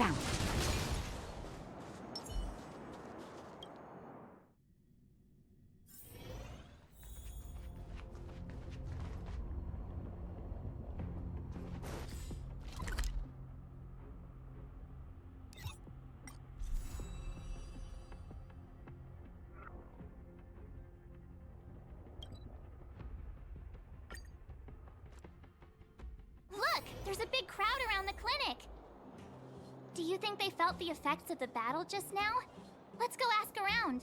found. Look! There's a big crowd around the clinic! Do you think they felt the effects of the battle just now? Let's go ask around.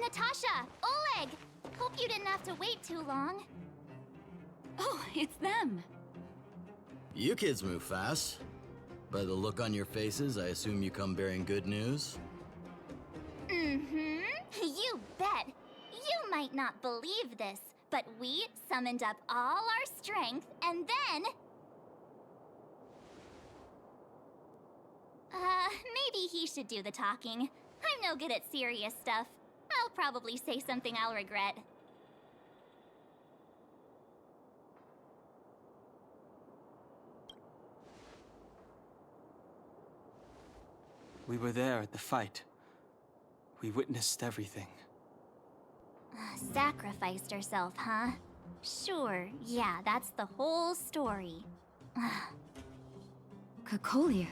Natasha! Oleg! Hope you didn't have to wait too long. Oh, it's them. You kids move fast. By the look on your faces, I assume you come bearing good news? Mm-hmm. You bet. You might not believe this, but we summoned up all our strength and then... maybe he should do the talking. I'm no good at serious stuff. I'll probably say something I'll regret. We were there at the fight. We witnessed everything. Sacrificed herself, huh? Sure, yeah, that's the whole story. Cocolia.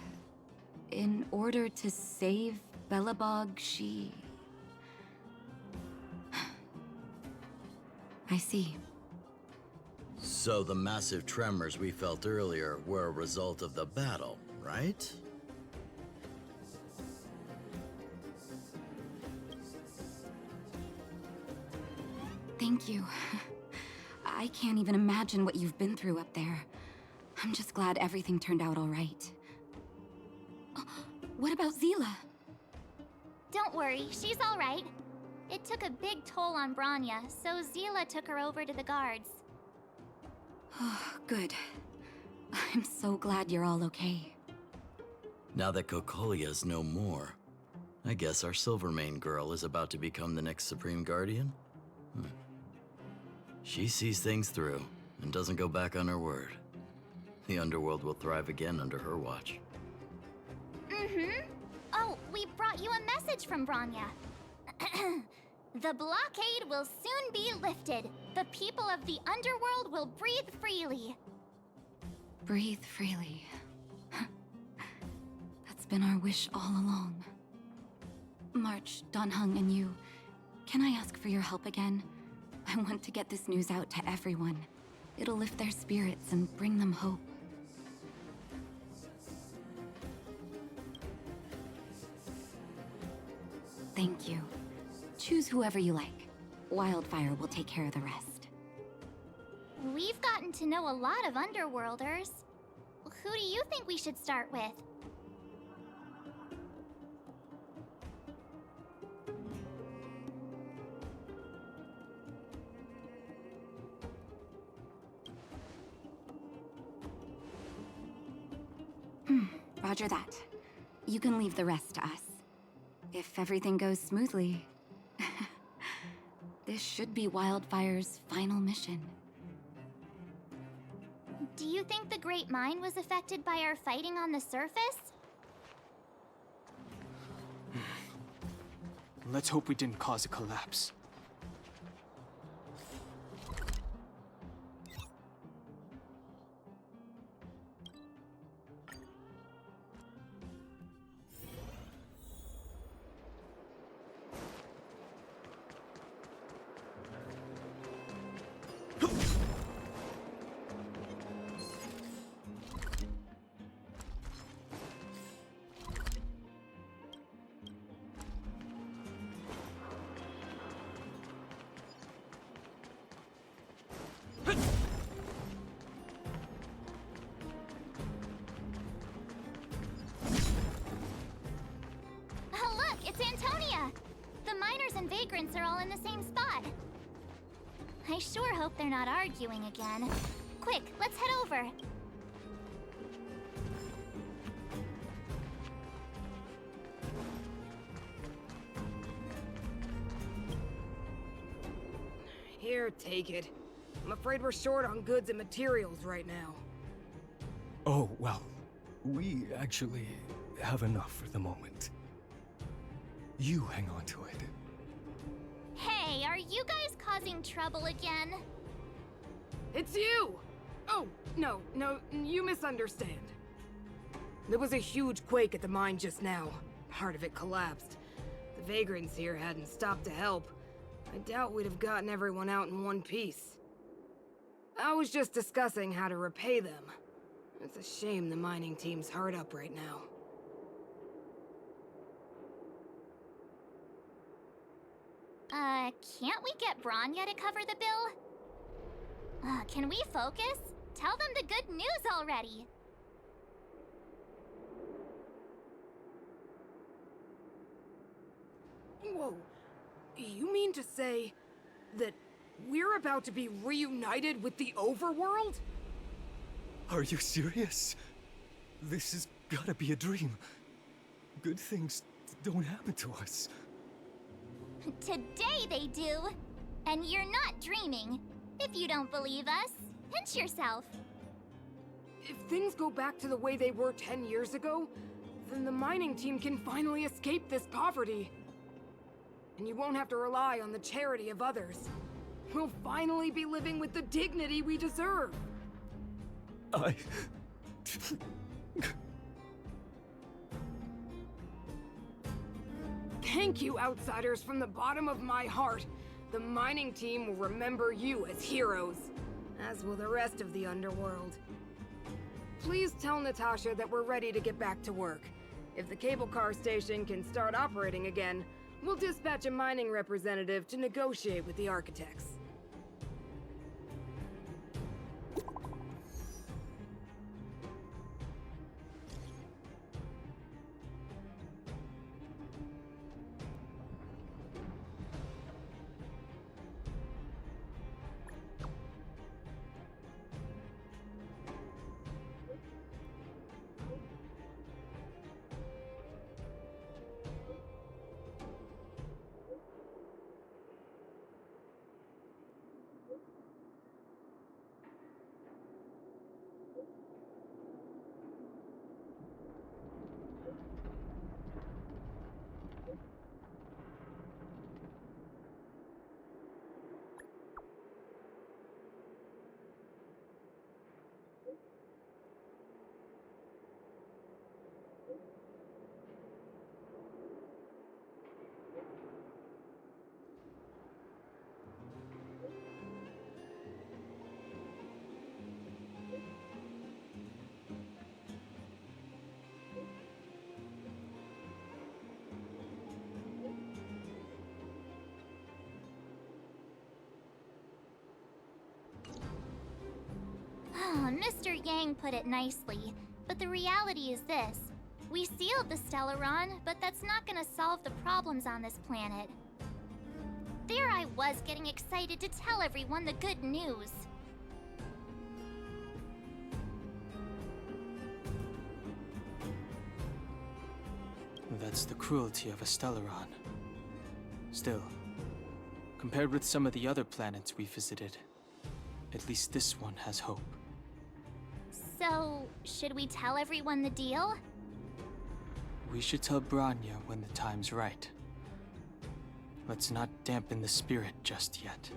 In order to save Belobog, she... I see. So the massive tremors we felt earlier were a result of the battle, right? Thank you. I can't even imagine what you've been through up there. I'm just glad everything turned out all right. What about Zila? Don't worry, she's all right. It took a big toll on Branya, so Zila took her over to the guards. Oh, good. I'm so glad you're all okay. Now that Cocolia's no more, I guess our Silvermane girl is about to become the next Supreme Guardian? She sees things through and doesn't go back on her word. The underworld will thrive again under her watch. Mm-hmm. Oh, we brought you a message from Branya. The blockade will soon be lifted. The people of the underworld will breathe freely. Breathe freely. That's been our wish all along. March, Donhung, and you, can I ask for your help again? I want to get this news out to everyone. It'll lift their spirits and bring them hope. Thank you. Choose whoever you like. Wildfire will take care of the rest. We've gotten to know a lot of Underworlders. Who do you think we should start with? Roger that. You can leave the rest to us. If everything goes smoothly, this should be Wildfire's final mission. Do you think the Great Mine was affected by our fighting on the surface? Let's hope we didn't cause a collapse. The miners and vagrants are all in the same spot. I sure hope they're not arguing again. Quick, let's head over. Here, take it. I'm afraid we're short on goods and materials right now. Oh, well, we actually have enough for the moment. You hang on to it. Hey, are you guys causing trouble again? It's you! Oh, no, you misunderstand. There was a huge quake at the mine just now. Part of it collapsed. The vagrants here hadn't stopped to help. I doubt we'd have gotten everyone out in one piece. I was just discussing how to repay them. It's a shame the mining team's hard up right now. Can't we get Bronya to cover the bill? Can we focus? Tell them the good news already. Whoa. You mean to say that we're about to be reunited with the overworld? Are you serious? This has gotta be a dream. Good things don't happen to us. Today they do. And you're not dreaming. If you don't believe us, pinch yourself. If things go back to the way they were 10 years ago, then the mining team can finally escape this poverty. And you won't have to rely on the charity of others. We'll finally be living with the dignity we deserve. Thank you, outsiders, from the bottom of my heart. The mining team will remember you as heroes, as will the rest of the underworld. Please tell Natasha that we're ready to get back to work. If the cable car station can start operating again, we'll dispatch a mining representative to negotiate with the architects. Mr. Yang put it nicely, but the reality is this. We sealed the Stellaron, but that's not gonna solve the problems on this planet. There I was getting excited to tell everyone the good news. That's the cruelty of a Stellaron. Still, compared with some of the other planets we visited, at least this one has hope. So, should we tell everyone the deal? We should tell Bronya when the time's right. Let's not dampen the spirit just yet.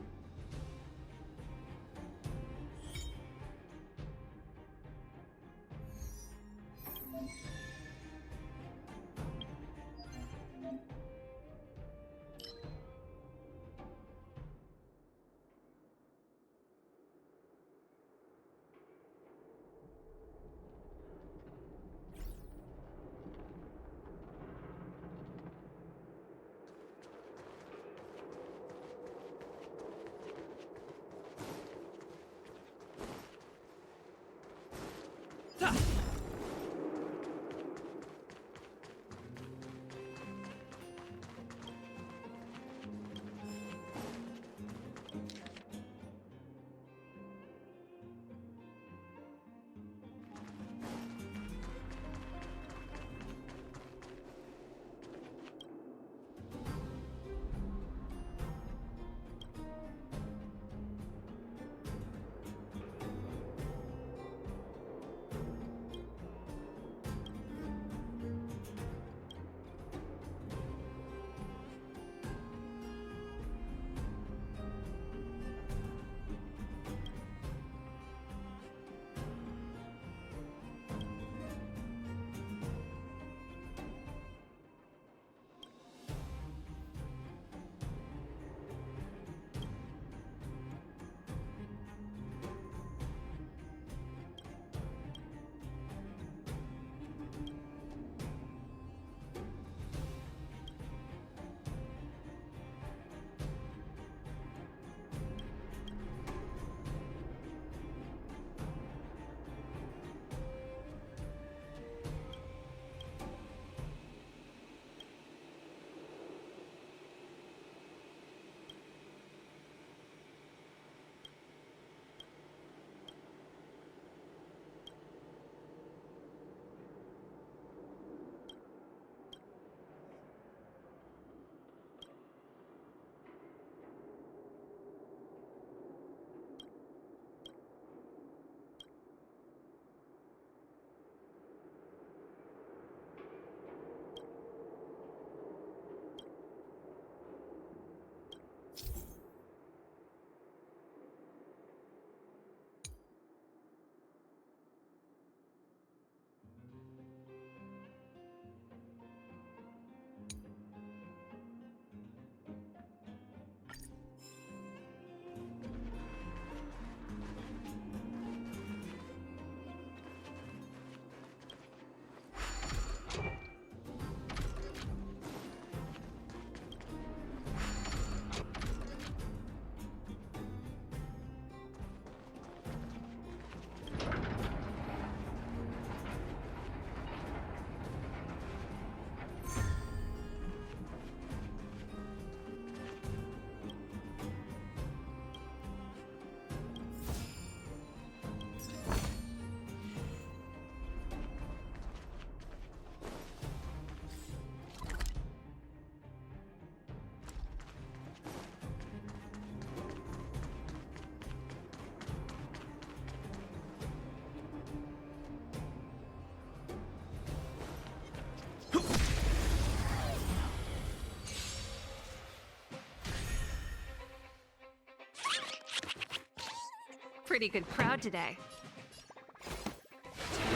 pretty good crowd today.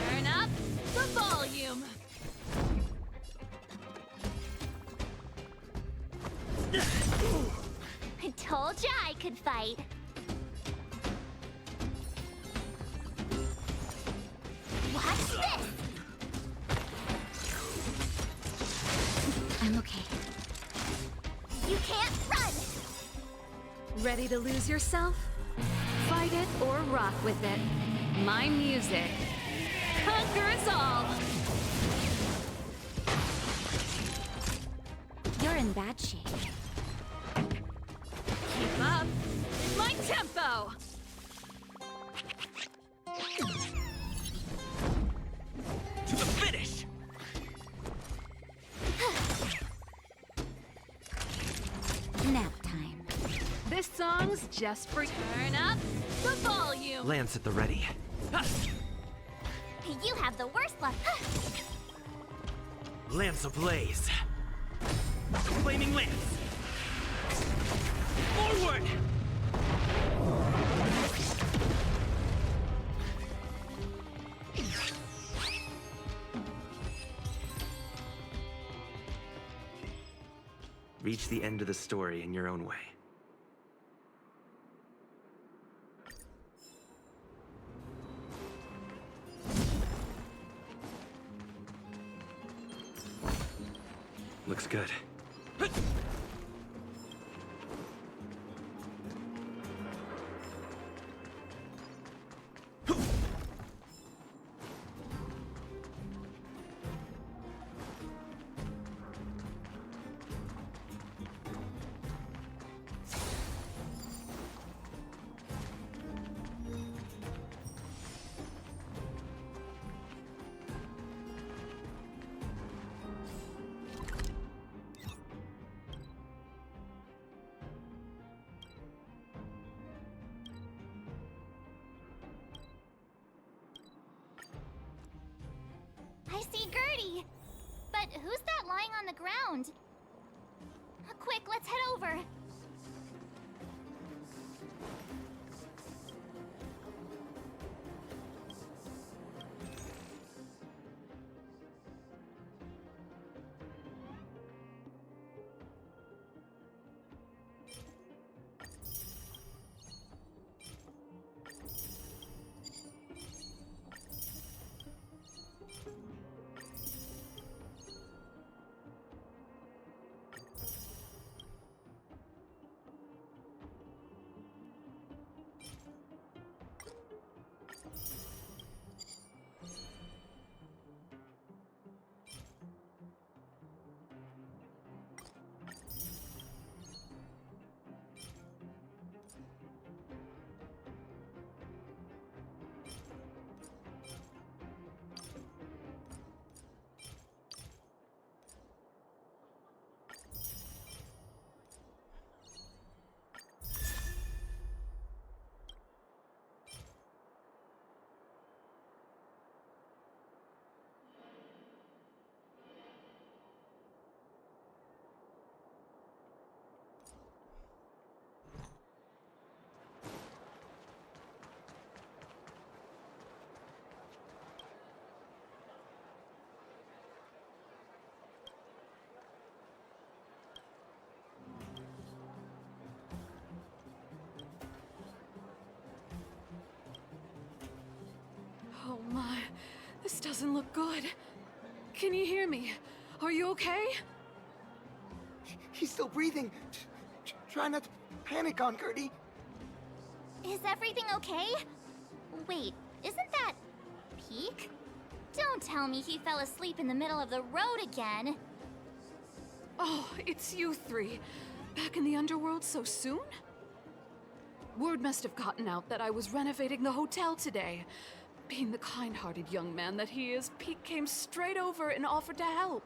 Turn up the volume. I told ya I could fight. Watch this! I'm okay. You can't run! Ready to lose yourself? Fight it or rock with it. My music. Conquer us all! You're in bad shape. Keep up. My tempo! To the finish! Nap time. This song's just for turn up the volume. Lance at the ready. You have the worst luck. Lance ablaze. Flaming lance. Forward! Reach the end of the story in your own way. Looks good. I see Gertie! But who's that lying on the ground? Quick, let's head over. Oh my, this doesn't look good. Can you hear me? Are you okay? He's still breathing. Try not to panic on Gertie. Is everything okay? Wait, isn't that Peak? Don't tell me he fell asleep in the middle of the road again. Oh, it's you three. Back in the underworld so soon? Word must have gotten out that I was renovating the hotel today. Being the kind-hearted young man that he is, Peak came straight over and offered to help.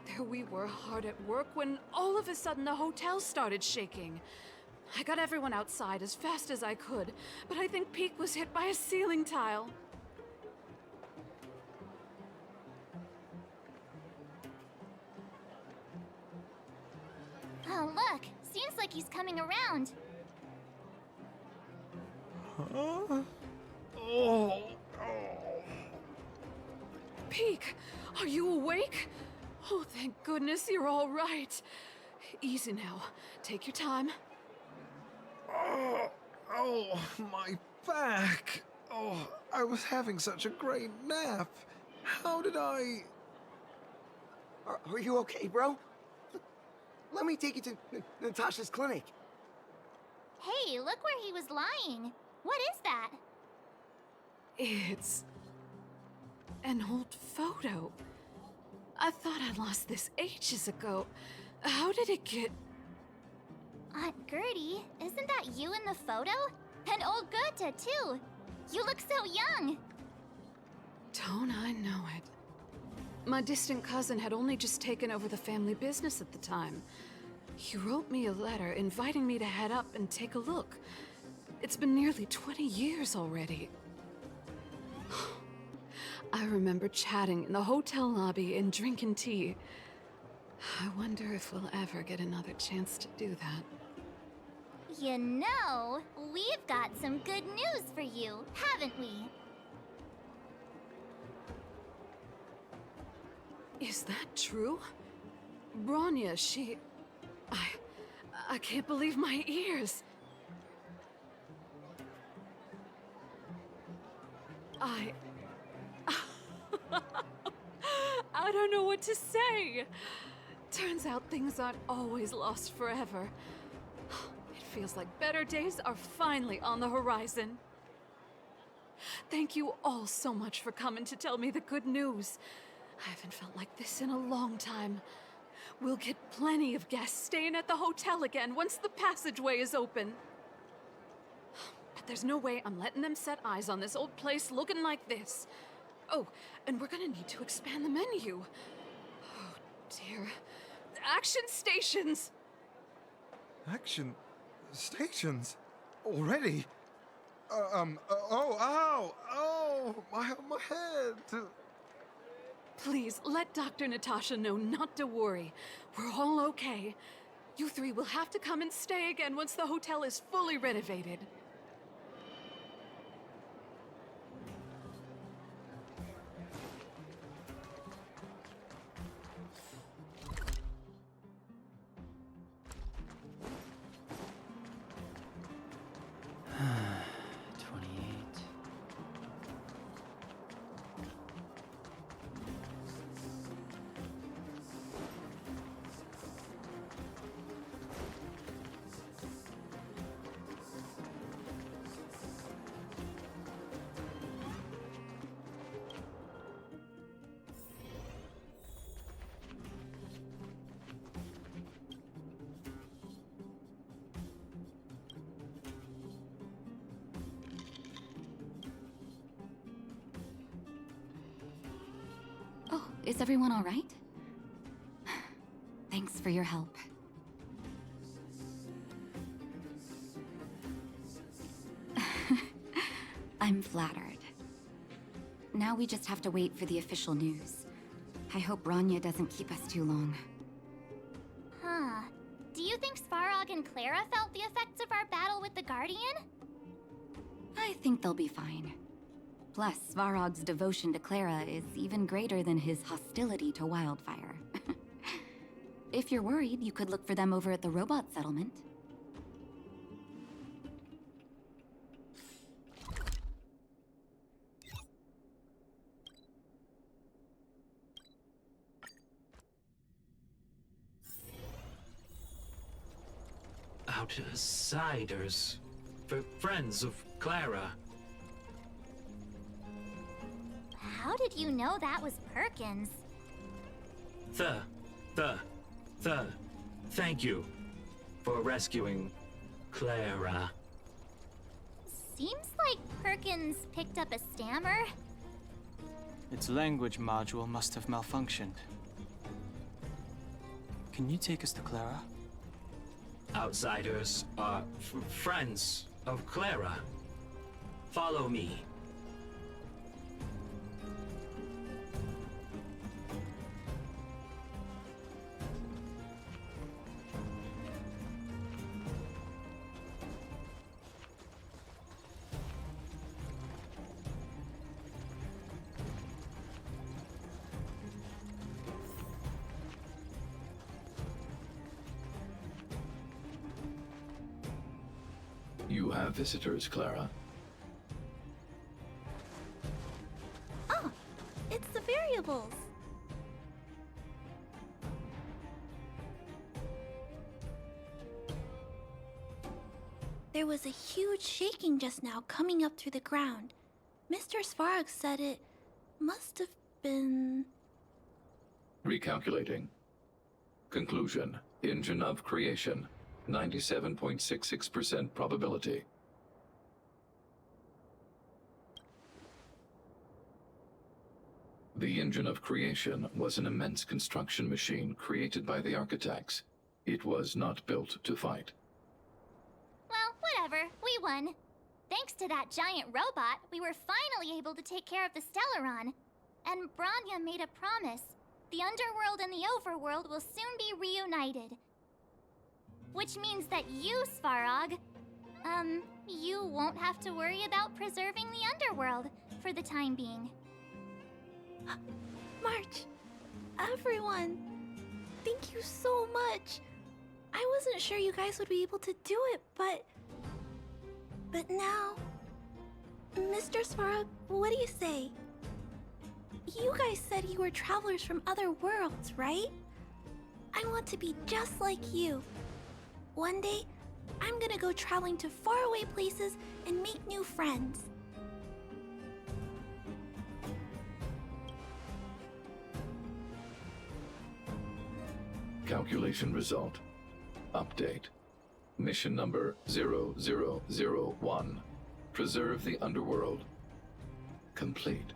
There we were, hard at work, when all of a sudden the hotel started shaking. I got everyone outside as fast as I could, but I think Peak was hit by a ceiling tile. Oh, look! Seems like he's coming around. Huh? Peek, are you awake? Oh, thank goodness you're all right. Easy now. Take your time. Oh, my back. Oh, I was having such a great nap. How did I... Are you okay, bro? Let me take you to Natasha's clinic. Hey, look where he was lying. What is that? It's an old photo. I thought I lost this ages ago. How did it get... Aunt Gertie, isn't that you in the photo? And old Goethe, too. You look so young. Don't I know it? My distant cousin had only just taken over the family business at the time. He wrote me a letter inviting me to head up and take a look. It's been nearly 20 years already. I remember chatting in the hotel lobby and drinking tea. I wonder if we'll ever get another chance to do that. You know, we've got some good news for you, haven't we? Is that true? Bronya, she... I can't believe my ears. I don't know what to say. Turns out things aren't always lost forever. It feels like better days are finally on the horizon. Thank you all so much for coming to tell me the good news. I haven't felt like this in a long time. We'll get plenty of guests staying at the hotel again once the passageway is open. But there's no way I'm letting them set eyes on this old place looking like this. Oh, and we're gonna need to expand the menu. Oh, dear. Action stations! Action stations? Already? Oh, my head. Please, let Dr. Natasha know not to worry. We're all okay. You three will have to come and stay again once the hotel is fully renovated. Oh, is everyone all right? Thanks for your help. I'm flattered. Now we just have to wait for the official news. I hope Bronya doesn't keep us too long. Huh. Do you think Svarog and Clara felt the effects of our battle with the Guardian? I think they'll be fine. Plus, Svarog's devotion to Clara is even greater than his hostility to Wildfire. If you're worried, you could look for them over at the robot settlement. Outsiders. For friends of Clara. How did you know that was Perkins? Thank you for rescuing Clara. Seems like Perkins picked up a stammer. Its language module must have malfunctioned. Can you take us to Clara? Outsiders are friends of Clara. Follow me. You have visitors, Clara. Oh, it's the variables. There was a huge shaking just now coming up through the ground. Mr. Svarog said it must have been... Recalculating. Conclusion. Engine of creation. 97.66% probability. The engine of creation was an immense construction machine created by the architects. It was not built to fight. Well, whatever. We won. Thanks to that giant robot, we were finally able to take care of the Stellaron. And Bronya made a promise. The underworld and the overworld will soon be reunited. Which means that you, Svarog, you won't have to worry about preserving the underworld for the time being. March, everyone, thank you so much. I wasn't sure you guys would be able to do it, but now... Mr. Svarog, what do you say? You guys said you were travelers from other worlds, right? I want to be just like you. One day, I'm gonna go traveling to faraway places and make new friends. Calculation result. Update. Mission number 0001. Preserve the underworld. Complete.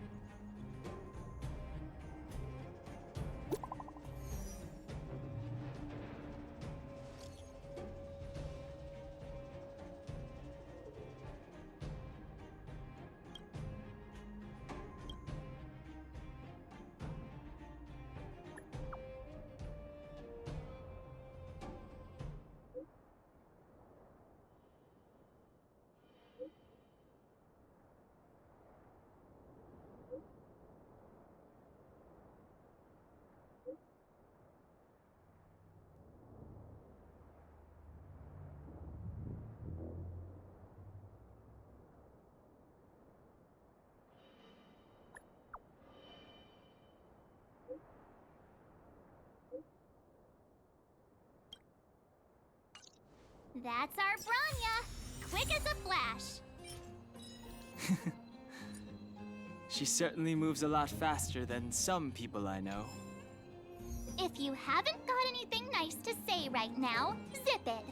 That's our Bronya! Quick as a flash! She certainly moves a lot faster than some people I know. If you haven't got anything nice to say right now, zip it!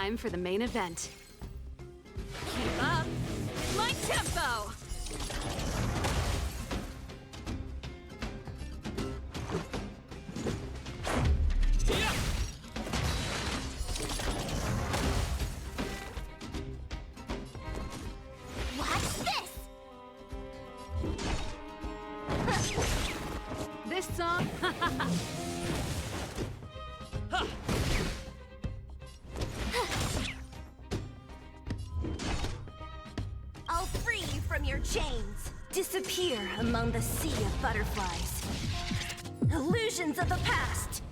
Time for the main event. Keep up my tempo! Watch this! This song... I'll free you from your chains. Disappear among the sea of butterflies. Illusions of the past.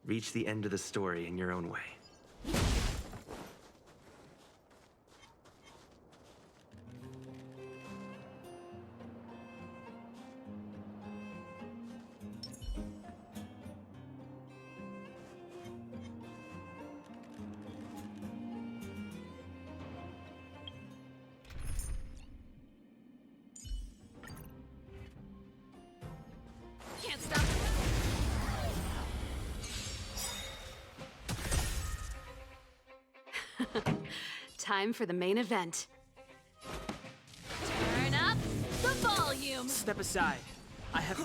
Reach the end of the story in your own way. Can't stop. Time for the main event. Turn up the volume. Step aside. I have...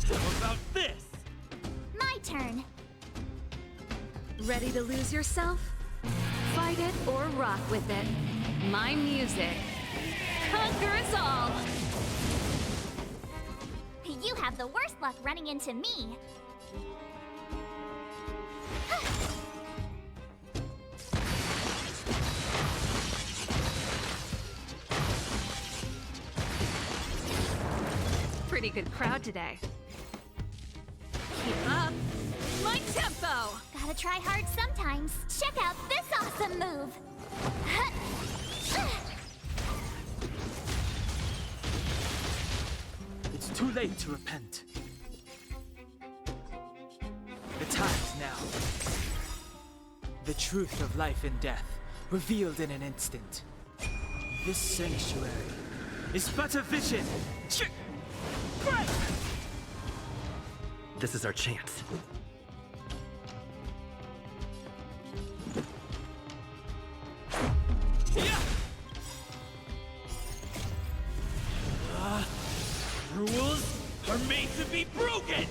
How about this? My turn. Ready to lose yourself? Fight it or rock with it. My music conquers all. You have the worst luck running into me. Pretty good crowd today. Keep up my tempo. Gotta try hard sometimes. Check out this awesome move. It's too late to repent. The time is now. The truth of life and death, revealed in an instant. This sanctuary is but a vision. This is our chance. Rules are made to be broken!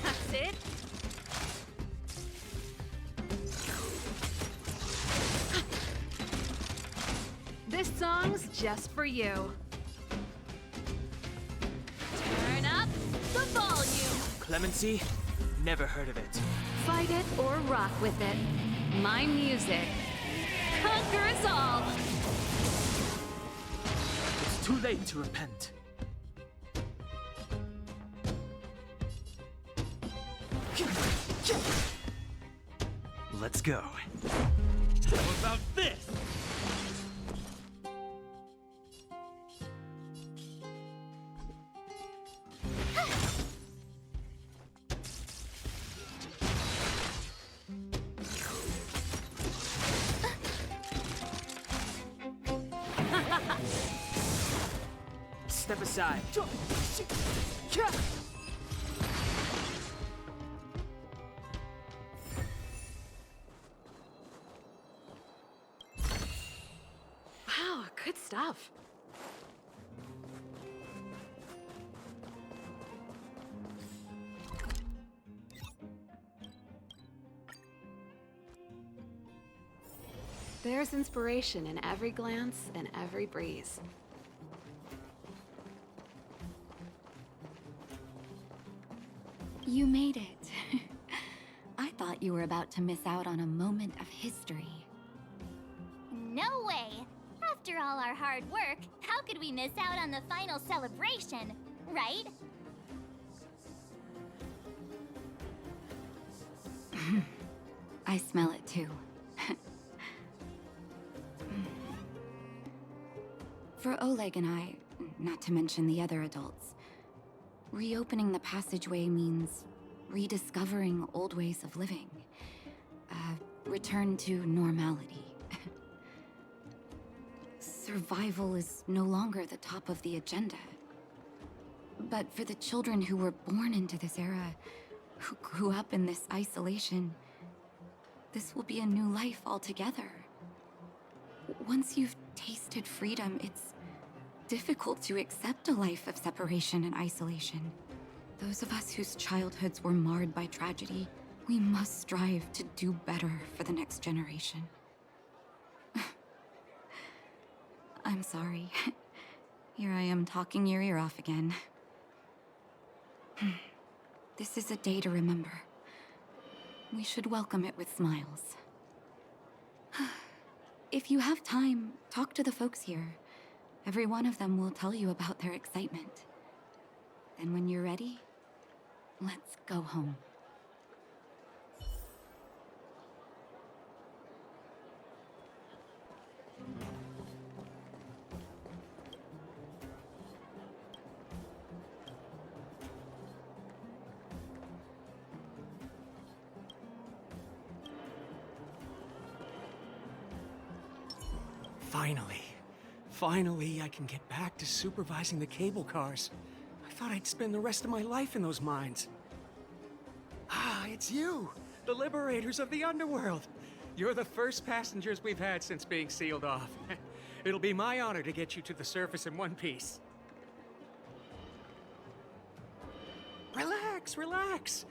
That's it. This song's just for you. Turn up the volume. Clemency? Never heard of it. Fight it or rock with it. My music conquers all. It's too late to repent. Let's go. How about this? Step aside. Wow, good stuff. There's inspiration in every glance and every breeze. You made it. I thought you were about to miss out on a moment of history. no way! After all our hard work, how could we miss out on the final celebration, right? I smell it too. For Oleg and I, not to mention the other adults, reopening the passageway means rediscovering old ways of living. Return to normality. Survival is no longer the top of the agenda. But for the children who were born into this era, who grew up in this isolation, this will be a new life altogether. Once you've tasted freedom, it's difficult to accept a life of separation and isolation. Those of us whose childhoods were marred by tragedy, we must strive to do better for the next generation. I'm sorry. Here I am talking your ear off again. This is a day to remember. We should welcome it with smiles. If you have time, talk to the folks here. Every one of them will tell you about their excitement. Then when you're ready, let's go home. Finally, I can get back to supervising the cable cars. I thought I'd spend the rest of my life in those mines. Ah, it's you! The liberators of the underworld! You're the first passengers we've had since being sealed off. It'll be my honor to get you to the surface in one piece. Relax, relax!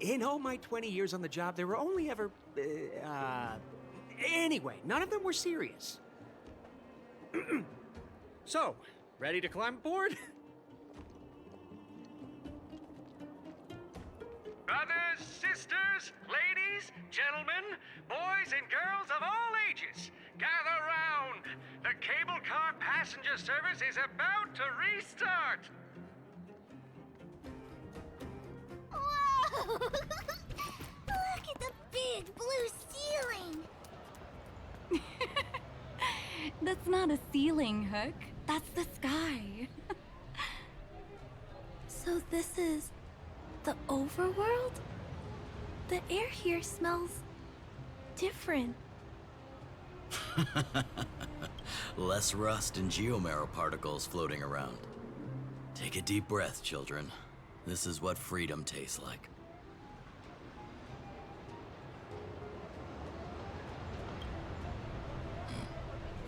In all my 20 years on the job, there were only ever... Anyway, none of them were serious. So, ready to climb aboard? Brothers, sisters, ladies, gentlemen, boys and girls of all ages, gather round! The cable car passenger service is about to restart! Whoa! Look at the big blue ceiling! That's not a ceiling, Hook. That's the sky. So this is the overworld? The air here smells different. Less rust and geomarrow particles floating around. Take a deep breath, children. This is what freedom tastes like.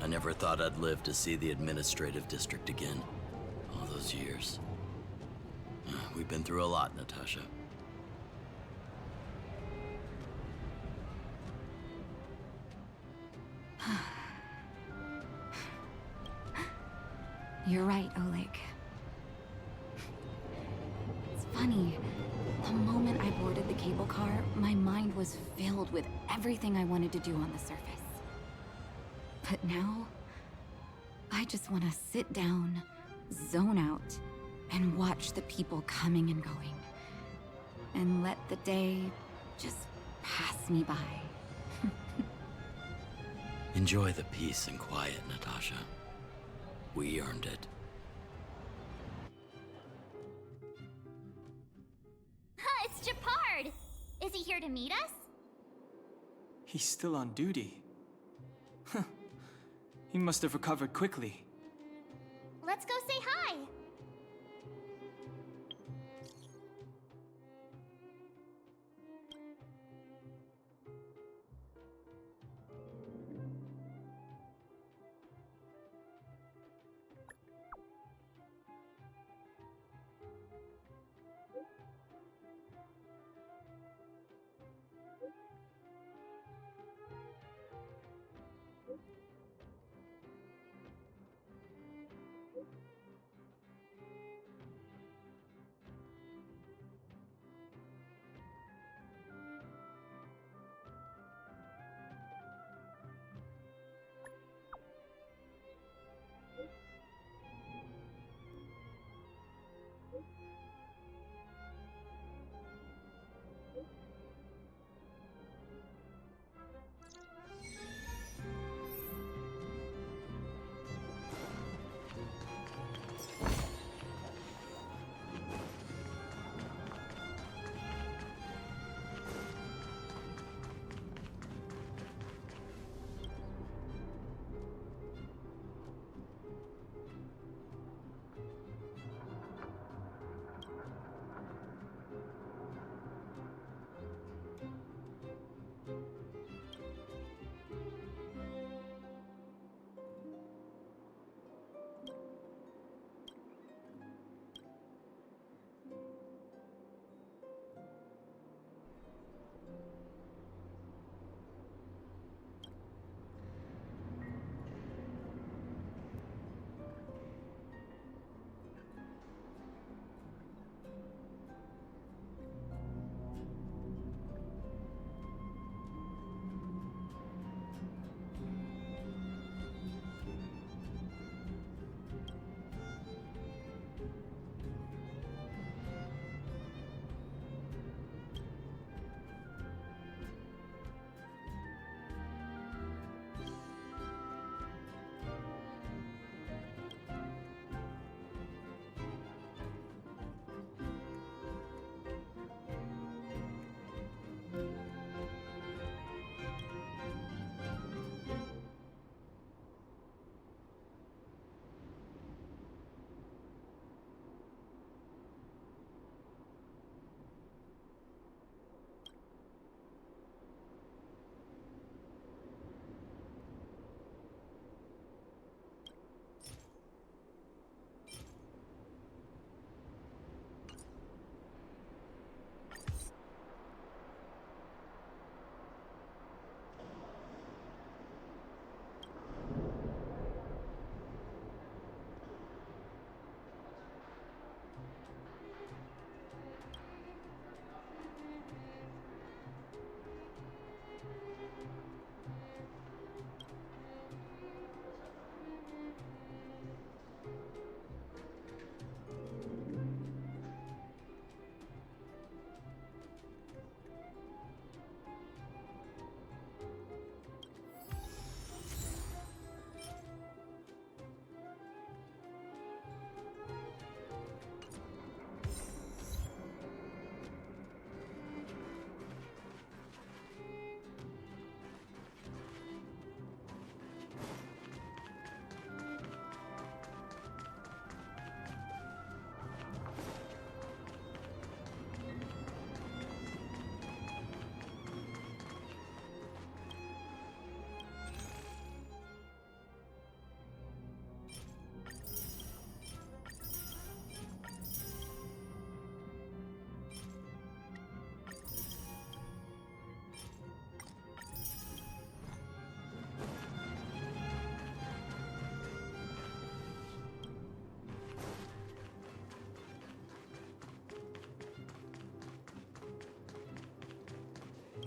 I never thought I'd live to see the administrative district again. All those years. We've been through a lot, Natasha. You're right, Oleg. It's funny. The moment I boarded the cable car, my mind was filled with everything I wanted to do on the surface. But now, I just want to sit down, zone out, and watch the people coming and going. And let the day just pass me by. Enjoy the peace and quiet, Natasha. We earned it. It's Japard! Is he here to meet us? He's still on duty. Huh. He must have recovered quickly. Let's go say hi!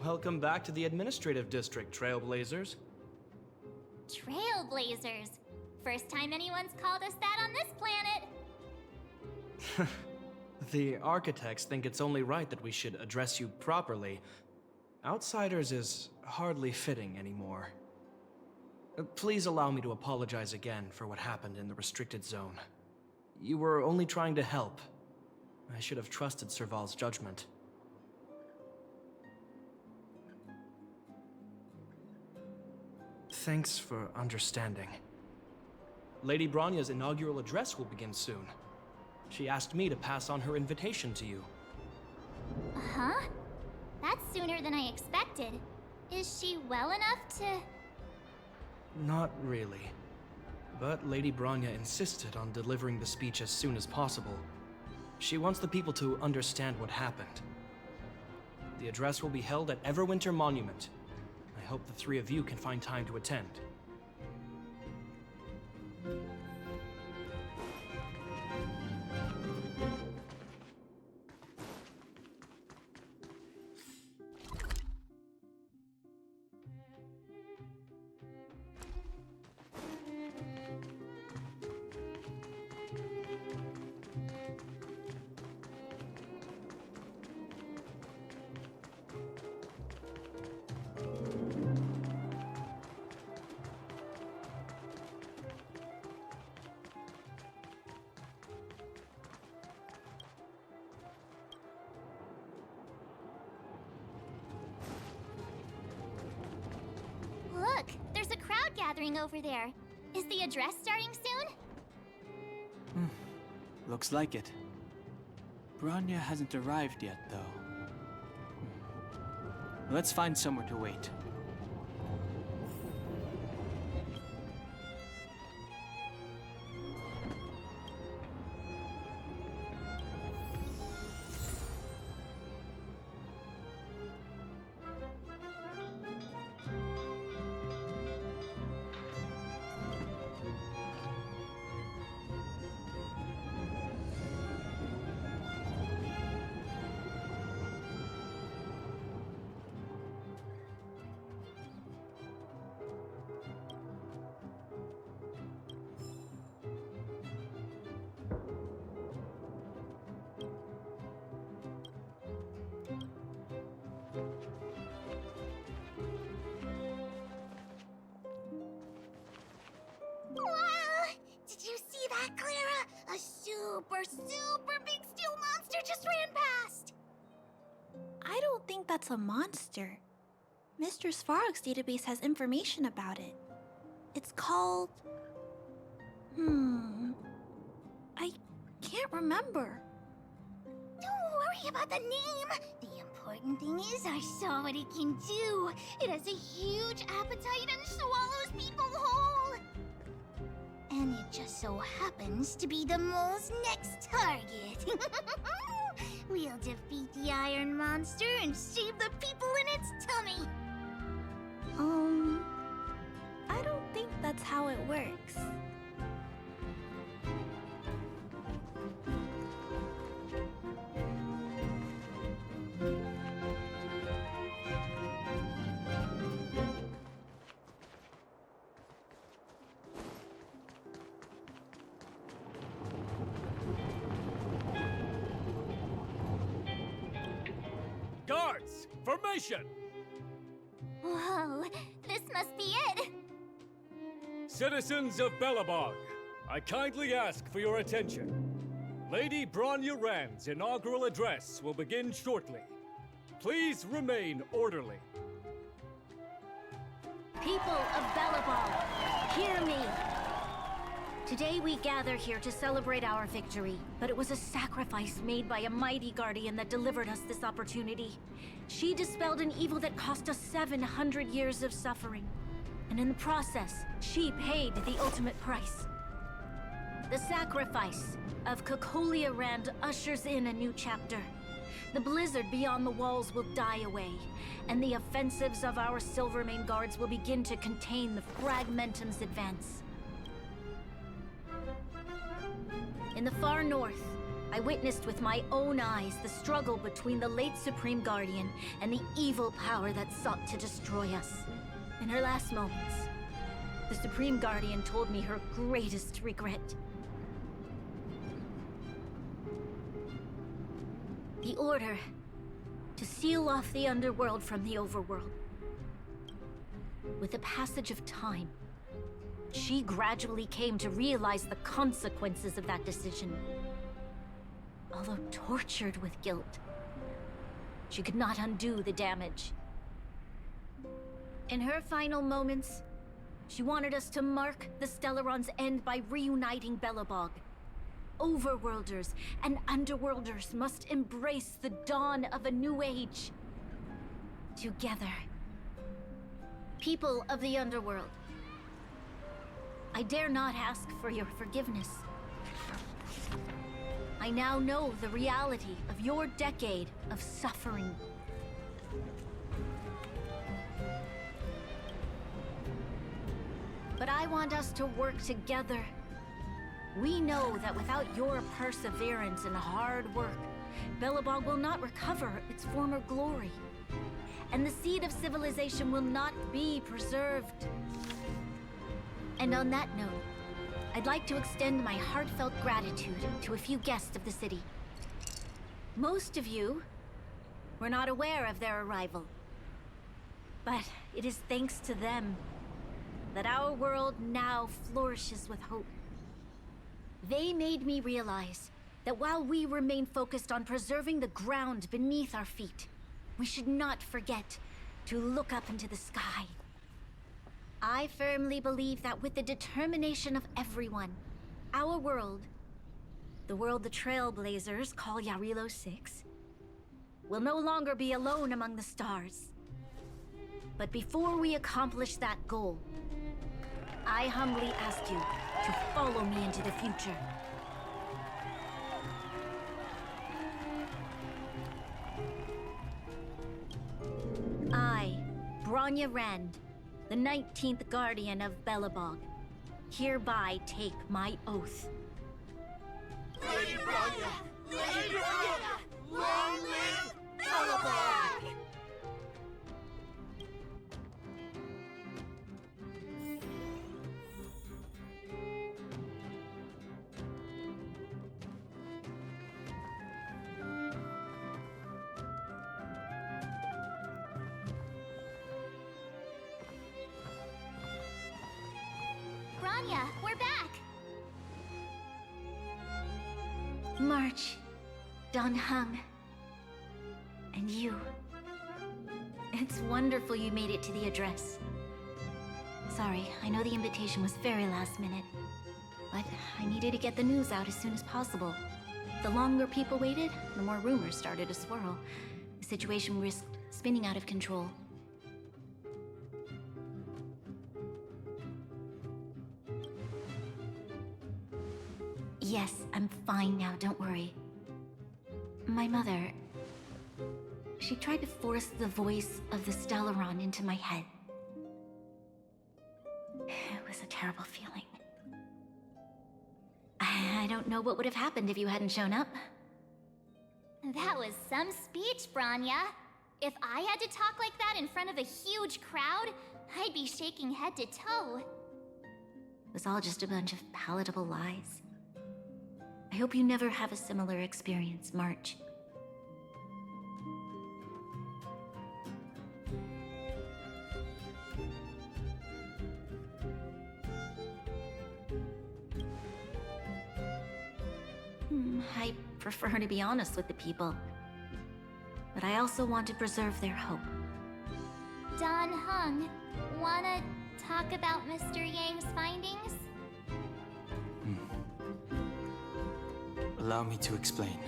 Welcome back to the administrative district, Trailblazers. Trailblazers. First time anyone's called us that on this planet. The architects think it's only right that we should address you properly. Outsiders is hardly fitting anymore. Please allow me to apologize again for what happened in the restricted zone. You were only trying to help. I should have trusted Serval's judgment. Thanks for understanding. Lady Bronya's inaugural address will begin soon. She asked me to pass on her invitation to you. Huh? That's sooner than I expected. Is she well enough to... Not really. But Lady Bronya insisted on delivering the speech as soon as possible. She wants the people to understand what happened. The address will be held at Everwinter Monument. I hope the three of you can find time to attend. Look, there's a crowd gathering over there. Is the address starting soon? Looks like it. Bronya hasn't arrived yet, though. Let's find somewhere to wait. Wow! Did you see that, Clara? A super big steel monster just ran past! I don't think that's a monster. Mr. Svarog's database has information about it. It's called... I can't remember. Don't worry about the name. The important thing is I saw what it can do. It has a huge appetite and swallows people whole. And it just so happens to be the mole's next target. We'll defeat the Iron Monster and save the people in its tummy. I don't think that's how it works. Guards! Formation! Whoa, this must be it. Citizens of Belobog, I kindly ask for your attention. Lady Bronya Rand's inaugural address will begin shortly. Please remain orderly. People of Belobog, hear me! Today we gather here to celebrate our victory, but it was a sacrifice made by a mighty guardian that delivered us this opportunity. She dispelled an evil that cost us 700 years of suffering. And in the process, she paid the ultimate price. The sacrifice of Cocolia Rand ushers in a new chapter. The blizzard beyond the walls will die away, and the offensives of our Silvermane guards will begin to contain the Fragmentum's advance. In the far north, I witnessed with my own eyes the struggle between the late Supreme Guardian and the evil power that sought to destroy us. In her last moments, the Supreme Guardian told me her greatest regret. The order to seal off the underworld from the overworld. With the passage of time, she gradually came to realize the consequences of that decision. Although tortured with guilt, she could not undo the damage. In her final moments, she wanted us to mark the Stellaron's end by reuniting Belobog. Overworlders and Underworlders must embrace the dawn of a new age. Together. People of the Underworld, I dare not ask for your forgiveness. I now know the reality of your decade of suffering. But I want us to work together. We know that without your perseverance and hard work, Belobog will not recover its former glory. And the seed of civilization will not be preserved. And on that note, I'd like to extend my heartfelt gratitude to a few guests of the city. Most of you were not aware of their arrival. But it is thanks to them that our world now flourishes with hope. They made me realize that while we remain focused on preserving the ground beneath our feet, we should not forget to look up into the sky. I firmly believe that with the determination of everyone, our world, the world the Trailblazers call Yarilo 6, will no longer be alone among the stars. But before we accomplish that goal, I humbly ask you to follow me into the future. I, Bronya Rand, the 19th Guardian of Belobog, hereby take my oath. Lady Bronya! Lady Bronya! Long live Belobog! Bronya, we're back! March, Don Hung, and you. It's wonderful you made it to the address. Sorry, I know the invitation was very last minute, but I needed to get the news out as soon as possible. The longer people waited, the more rumors started to swirl. The situation risked spinning out of control. Yes, I'm fine now, don't worry. My mother... she tried to force the voice of the Stellaron into my head. It was a terrible feeling. I don't know what would have happened if you hadn't shown up. That was some speech, Bronya. If I had to talk like that in front of a huge crowd, I'd be shaking head to toe. It was all just a bunch of palatable lies. I hope you never have a similar experience, March. I prefer to be honest with the people. But I also want to preserve their hope. Don Hung, wanna talk about Mr. Yang's findings? Allow me to explain.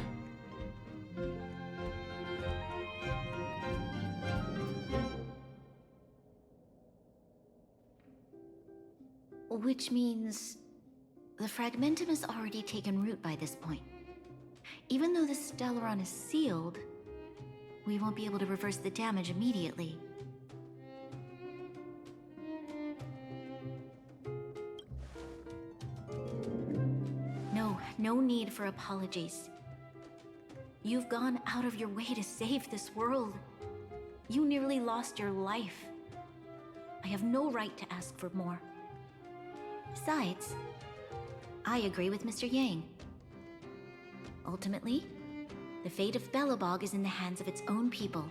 Which means the fragmentum has already taken root by this point. Even though the Stellaron is sealed, we won't be able to reverse the damage immediately. No need for apologies. You've gone out of your way to save this world. You nearly lost your life. I have no right to ask for more. Besides, I agree with Mr. Yang. Ultimately, the fate of Belobog is in the hands of its own people.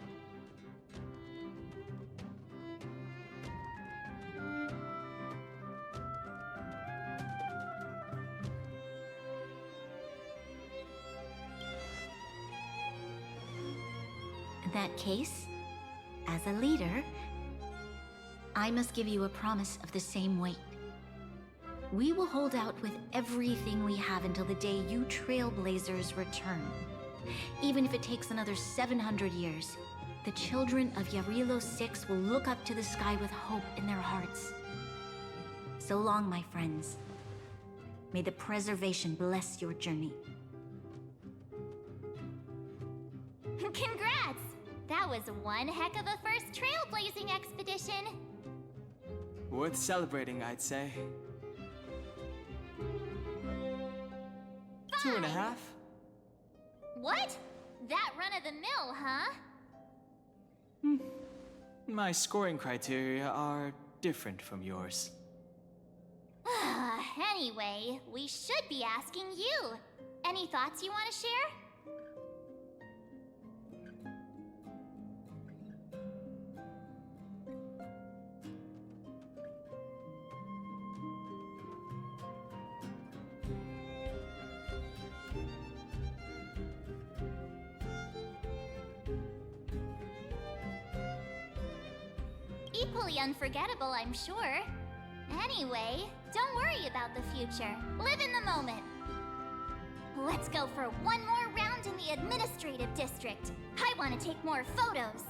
In that case, as a leader, I must give you a promise of the same weight. We will hold out with everything we have until the day you Trailblazers return. Even if it takes another 700 years, the children of Yarilo 6 will look up to the sky with hope in their hearts. So long, my friends. May the preservation bless your journey. Congrats! That was one heck of a first trailblazing expedition. Worth celebrating, I'd say. 2.5? What? That run-of-the-mill, huh? My scoring criteria are different from yours. Anyway, we should be asking you. Any thoughts you want to share? Equally unforgettable, I'm sure. Anyway, don't worry about the future. Live in the moment. Let's go for one more round in the administrative district. I want to take more photos.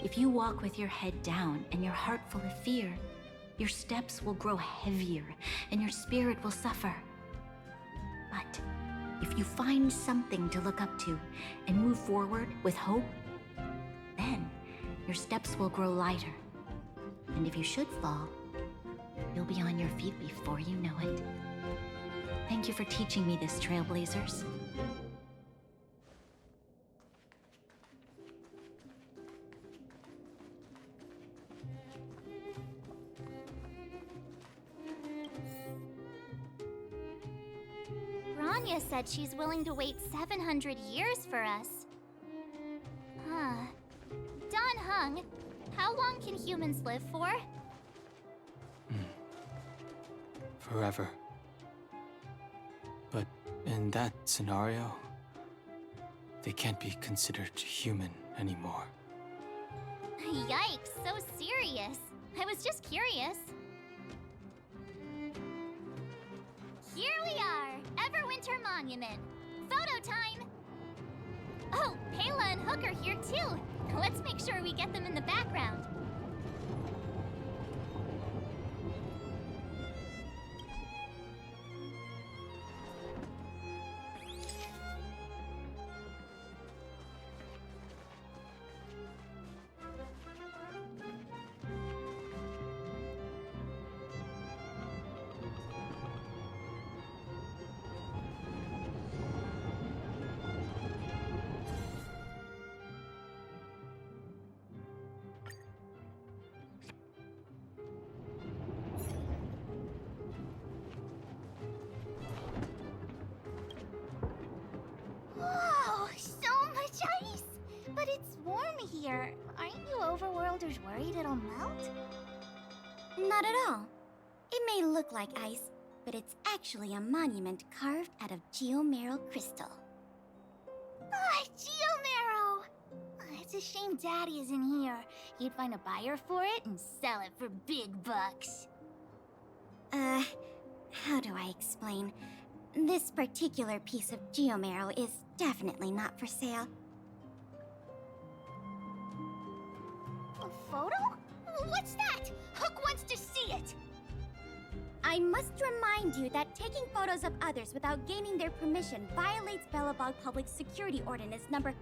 If you walk with your head down and your heart full of fear, your steps will grow heavier and your spirit will suffer. But if you find something to look up to and move forward with hope, then your steps will grow lighter. And if you should fall, you'll be on your feet before you know it. Thank you for teaching me this, Trailblazers. Bronya said she's willing to wait 700 years for us. Huh. Don Hung, how long can humans live for? Forever. But in that scenario, they can't be considered human anymore. Yikes, so serious. I was just curious. Here we are, Everwinter Monument. Photo time! Oh, Pela and Hook are here too. Let's make sure we get them in the background. Whoa, so much ice! But it's warm here. Aren't you overworlders worried it'll melt? Not at all. It may look like ice, but it's actually a monument carved out of geomeral crystal. Ah, Geomarrow! It's a shame Daddy isn't here. He'd find a buyer for it and sell it for big bucks. How do I explain? This particular piece of geomarrow is definitely not for sale. A photo? What's that? Hook wants to see it! I must remind you that taking photos of others without gaining their permission violates Belobog Public Security Ordinance number...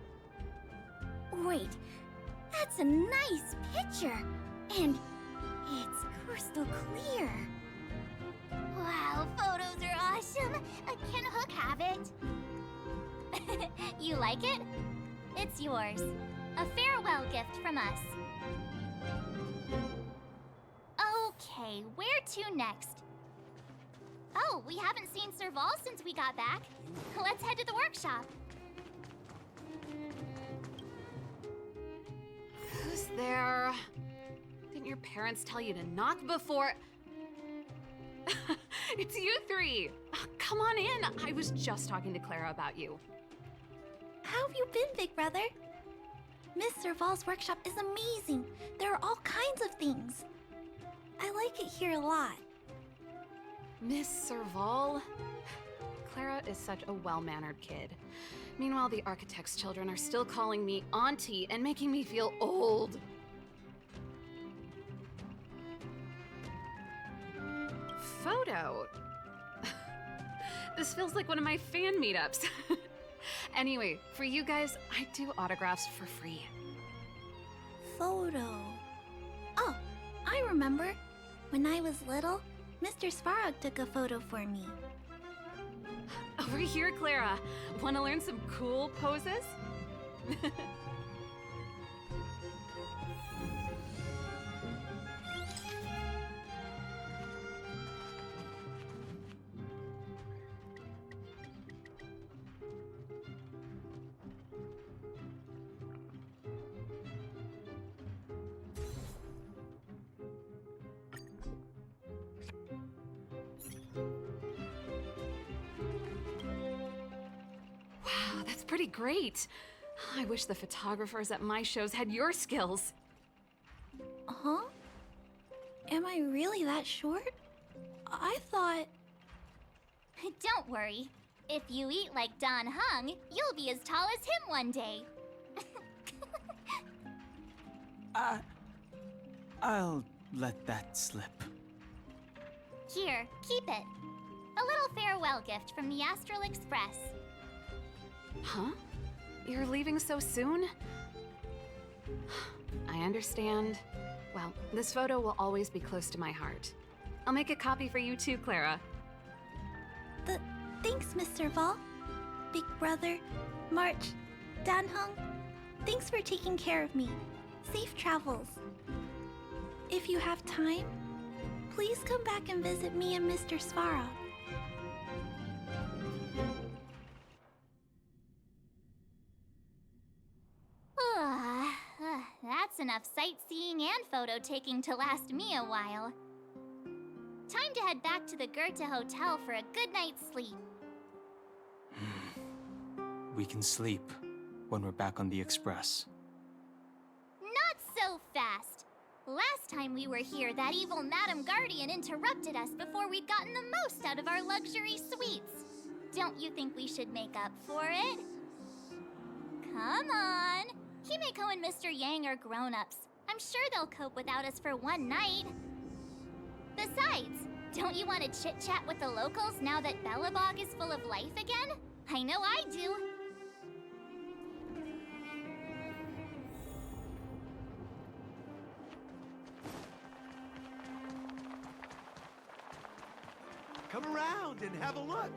Wait, that's a nice picture! And it's crystal clear. Wow, photos are awesome! Can Hook have it? You like it? It's yours. A farewell gift from us. Okay, where to next? Oh, we haven't seen Serval since we got back. Let's head to the workshop. Who's there? Didn't your parents tell you to knock before? It's you three! Oh, come on in! I was just talking to Clara about you. How have you been, big brother? Miss Serval's workshop is amazing. There are all kinds of things. I like it here a lot. Miss Serval? Clara is such a well-mannered kid. Meanwhile, the architect's children are still calling me auntie and making me feel old. Photo? This feels like one of my fan meetups. Anyway, for you guys, I do autographs for free. Photo. Oh, I remember. When I was little, Mr. Svarog took a photo for me. Over here, Clara. Want to learn some cool poses? Wow, that's pretty great. I wish the photographers at my shows had your skills. Huh? Am I really that short? I thought... Don't worry. If you eat like Don Hung, you'll be as tall as him one day. I'll let that slip. Here, keep it. A little farewell gift from the Astral Express. Huh? You're leaving so soon? I understand. Well, this photo will always be close to my heart. I'll make a copy for you too, Clara. Thanks, Mr. Val. Big brother, March, Danhung, thanks for taking care of me. Safe travels. If you have time, please come back and visit me and Mr. Svarog. That's enough sightseeing and photo taking to last me a while. Time to head back to the Goethe Hotel for a good night's sleep. We can sleep when we're back on the Express. Not so fast. Last time we were here, that evil Madam Guardian interrupted us before we'd gotten the most out of our luxury suites. Don't you think we should make up for it? Come on. Himeko and Mr. Yang are grown-ups. I'm sure they'll cope without us for one night. Besides, don't you want to chit-chat with the locals now that Belobog is full of life again? I know I do. Come around and have a look.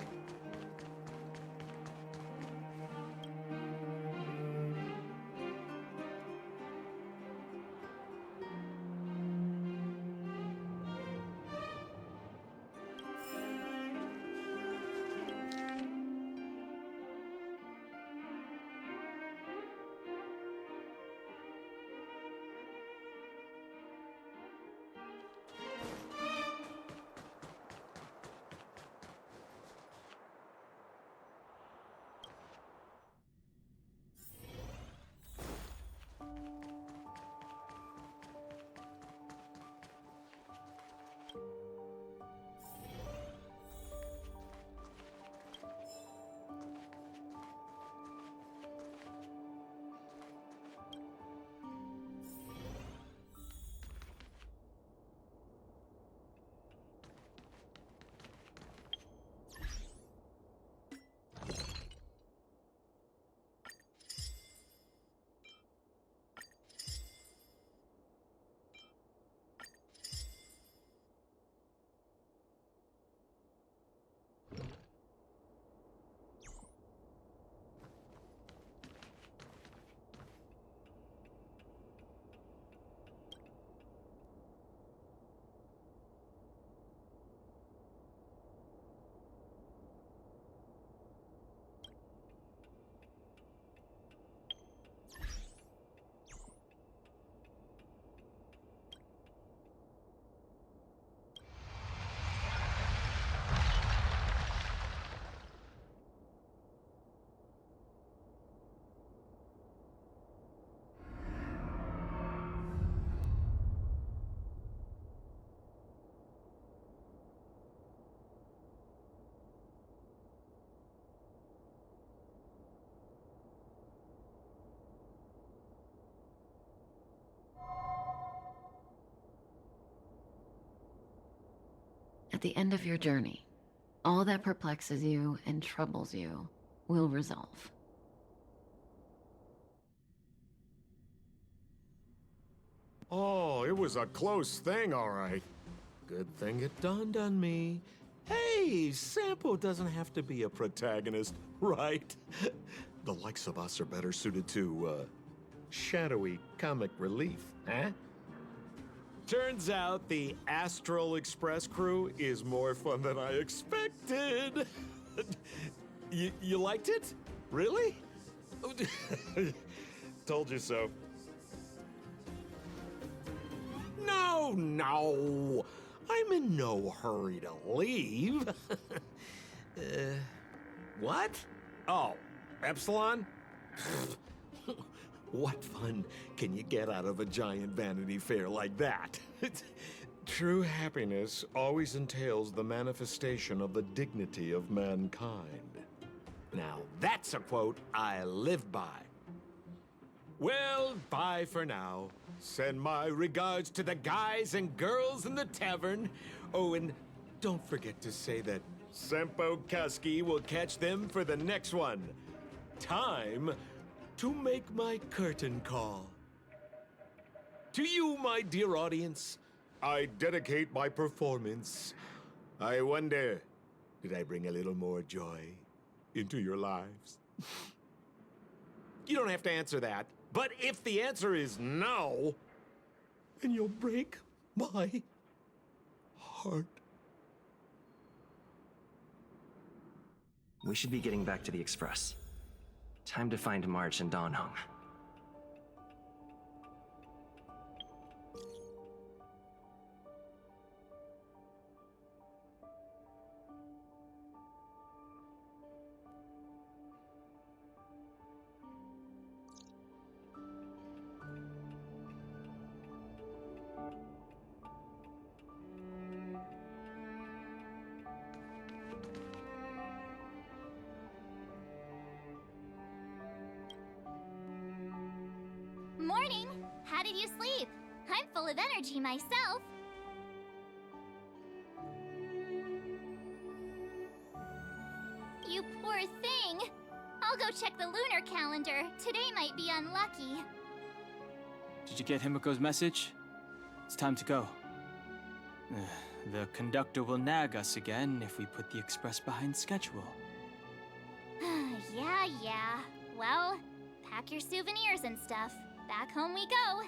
At the end of your journey, all that perplexes you and troubles you will resolve. Oh, it was a close thing, all right. Good thing it dawned on me. Hey, Sampo doesn't have to be a protagonist, right? The likes of us are better suited to, shadowy comic relief, huh? Turns out the Astral Express crew is more fun than I expected. You liked it? Really? Told you so. No. I'm in no hurry to leave. What? Oh, Epsilon? What fun can you get out of a giant Vanity Fair like that? True happiness always entails the manifestation of the dignity of mankind. Now, that's a quote I live by. Well, bye for now. Send my regards to the guys and girls in the tavern. Oh, and don't forget to say that Sempo Kuski will catch them for the next one. Time to make my curtain call. To you, my dear audience, I dedicate my performance. I wonder, did I bring a little more joy into your lives? You don't have to answer that. But if the answer is no, then you'll break my heart. We should be getting back to the Express. Time to find March and Donhung. Morning! How did you sleep? I'm full of energy myself. You poor thing. I'll go check the lunar calendar. Today might be unlucky. Did you get Himiko's message? It's time to go. The conductor will nag us again if we put the express behind schedule. Yeah. Well, pack your souvenirs and stuff. Back home we go.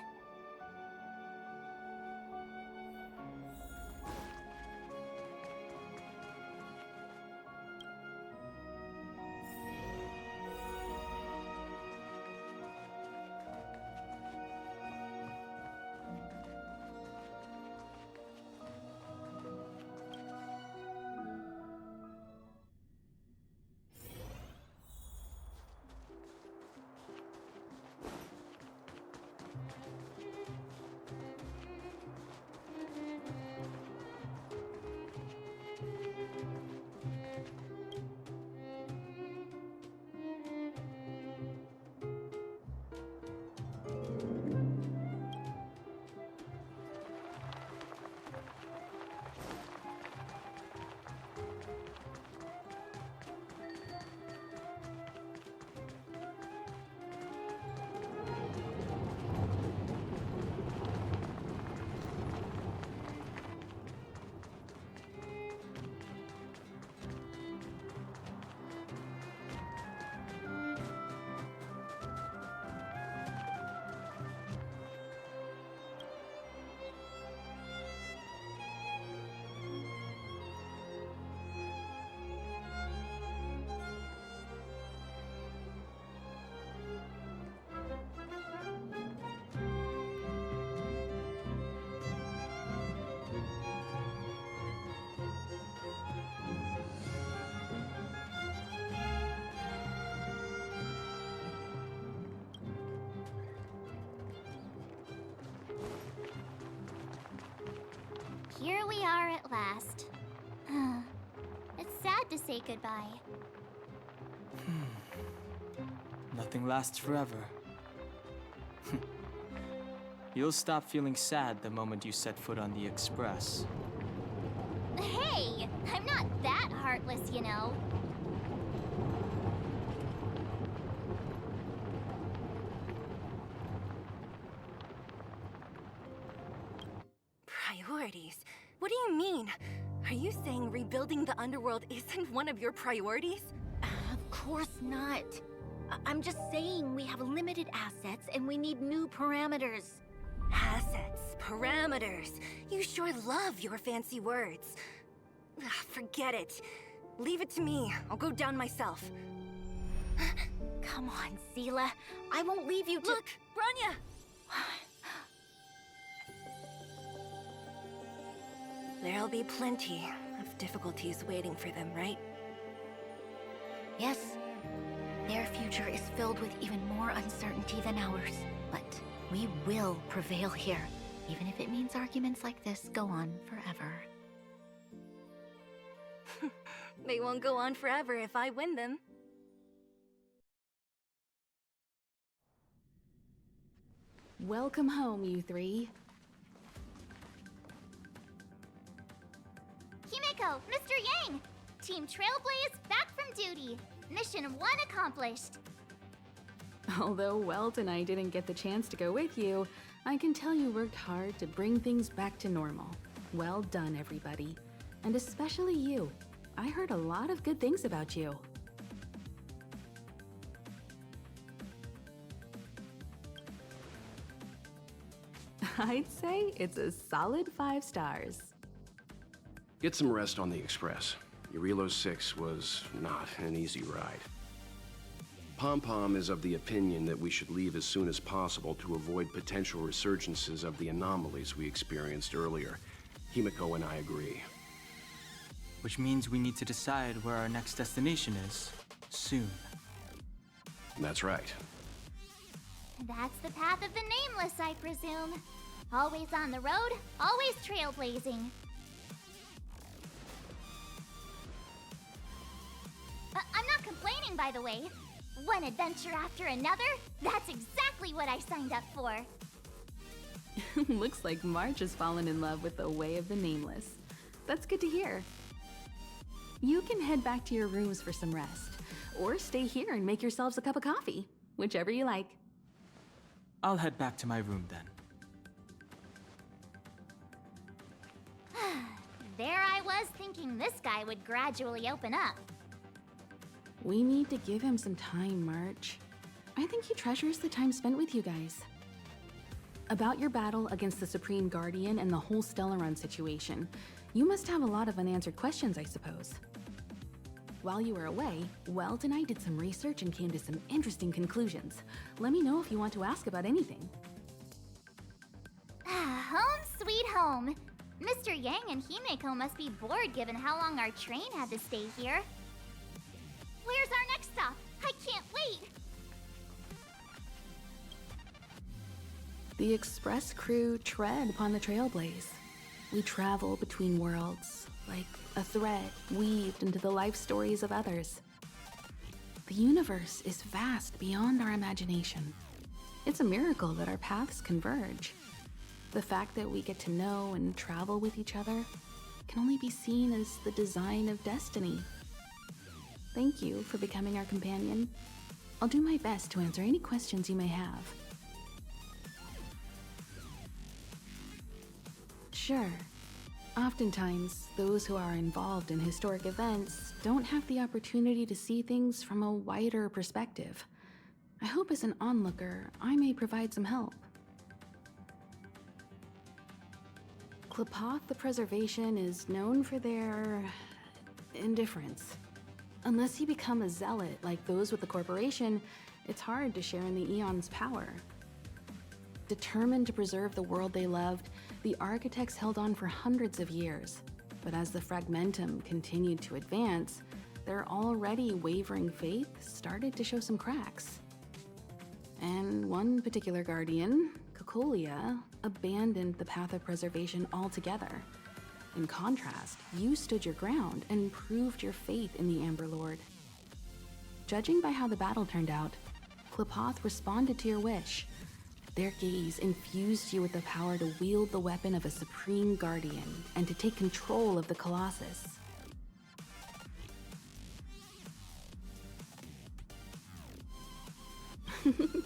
Here we are at last. It's sad to say goodbye. Nothing lasts forever. You'll stop feeling sad the moment you set foot on the Express. Hey! heartless, you know. Priorities? What do you mean? Are you saying rebuilding the underworld isn't one of your priorities? Of course not. I'm just saying we have limited assets and we need new parameters. Assets, parameters. You sure love your fancy words. Ugh, forget it. Leave it to me. I'll go down myself. Come on, Seela. I won't leave you to— Look, Bronya! There'll be plenty of difficulties waiting for them, right? Yes. Their future is filled with even more uncertainty than ours. But we will prevail here, even if it means arguments like this go on forever. They won't go on forever if I win them. Welcome home, you three. Himeko, Mr. Yang! Team Trailblaze back from duty. Mission 1 accomplished. Although Welt and I didn't get the chance to go with you, I can tell you worked hard to bring things back to normal. Well done, everybody. And especially you. I heard a lot of good things about you. I'd say it's a solid 5 stars. Get some rest on the Express. Eurilo 6 was not an easy ride. Pom-Pom is of the opinion that we should leave as soon as possible to avoid potential resurgences of the anomalies we experienced earlier. Himeko and I agree. Which means we need to decide where our next destination is, soon. That's right. That's the path of the Nameless, I presume. Always on the road, always trailblazing. I'm not complaining, by the way. One adventure after another, that's exactly what I signed up for. Looks like March has fallen in love with the way of the Nameless. That's good to hear. You can head back to your rooms for some rest, or stay here and make yourselves a cup of coffee, whichever you like. I'll head back to my room then. There I was thinking this guy would gradually open up. We need to give him some time, March. I think he treasures the time spent with you guys. About your battle against the Supreme Guardian and the whole Stellaron situation, you must have a lot of unanswered questions, I suppose. While you were away, Welt and I did some research and came to some interesting conclusions. Let me know if you want to ask about anything. Home sweet home. Mr. Yang and Himeko must be bored given how long our train had to stay here. Where's our next stop? I can't wait! The Express crew tread upon the Trailblaze. We travel between worlds, like a thread weaved into the life stories of others. The universe is vast beyond our imagination. It's a miracle that our paths converge. The fact that we get to know and travel with each other can only be seen as the design of destiny. Thank you for becoming our companion. I'll do my best to answer any questions you may have. Sure. Oftentimes, those who are involved in historic events don't have the opportunity to see things from a wider perspective. I hope as an onlooker, I may provide some help. Klapoth the Preservation is known for their indifference. Unless you become a zealot like those with the corporation, it's hard to share in the Eon's power. Determined to preserve the world they loved, the architects held on for hundreds of years. But as the Fragmentum continued to advance, their already wavering faith started to show some cracks. And one particular guardian, Cocolia, abandoned the path of preservation altogether. In contrast, you stood your ground and proved your faith in the Amber Lord. Judging by how the battle turned out, Klapoth responded to your wish. Their gaze infused you with the power to wield the weapon of a supreme guardian and to take control of the Colossus.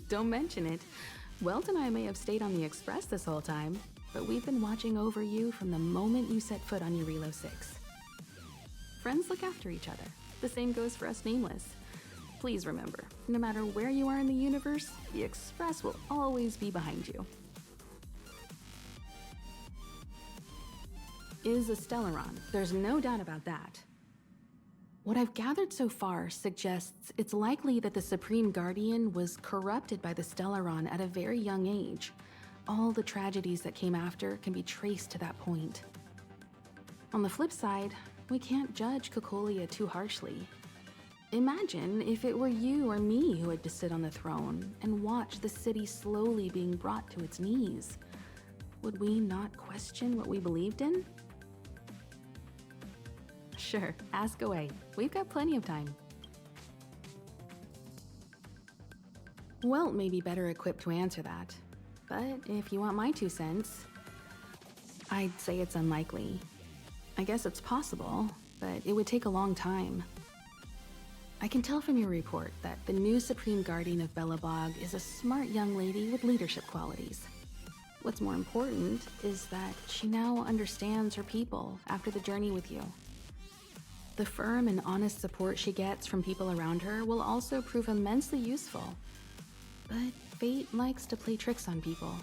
Don't mention it. Welt and I may have stayed on the Express this whole time, but we've been watching over you from the moment you set foot on Eurilo 6. Friends look after each other. The same goes for us Nameless. Please remember, no matter where you are in the universe, the Express will always be behind you. Is a Stellaron. There's no doubt about that. What I've gathered so far suggests it's likely that the Supreme Guardian was corrupted by the Stellaron at a very young age. All the tragedies that came after can be traced to that point. On the flip side, we can't judge Cocolia too harshly. Imagine if it were you or me who had to sit on the throne and watch the city slowly being brought to its knees. Would we not question what we believed in? Sure, ask away. We've got plenty of time. Welt may be better equipped to answer that, but if you want my 2 cents, I'd say it's unlikely. I guess it's possible, but it would take a long time. I can tell from your report that the new Supreme Guardian of Belobog is a smart young lady with leadership qualities. What's more important is that she now understands her people after the journey with you. The firm and honest support she gets from people around her will also prove immensely useful. But fate likes to play tricks on people.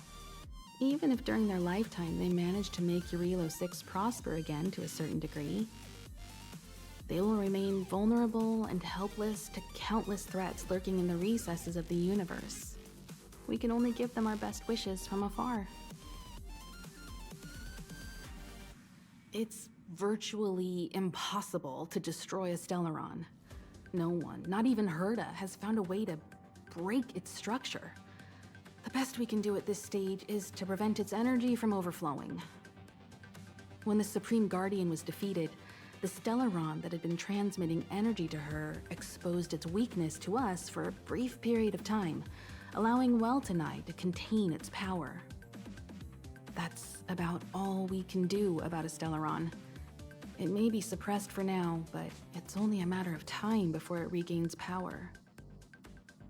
Even if during their lifetime they manage to make Eurilo 6 prosper again to a certain degree, they will remain vulnerable and helpless to countless threats lurking in the recesses of the universe. We can only give them our best wishes from afar. It's virtually impossible to destroy a Stellaron. No one, not even Herta, has found a way to break its structure. The best we can do at this stage is to prevent its energy from overflowing. When the Supreme Guardian was defeated, the Stellaron that had been transmitting energy to her exposed its weakness to us for a brief period of time, allowing Welt and I to contain its power. That's about all we can do about a Stellaron. It may be suppressed for now, but it's only a matter of time before it regains power.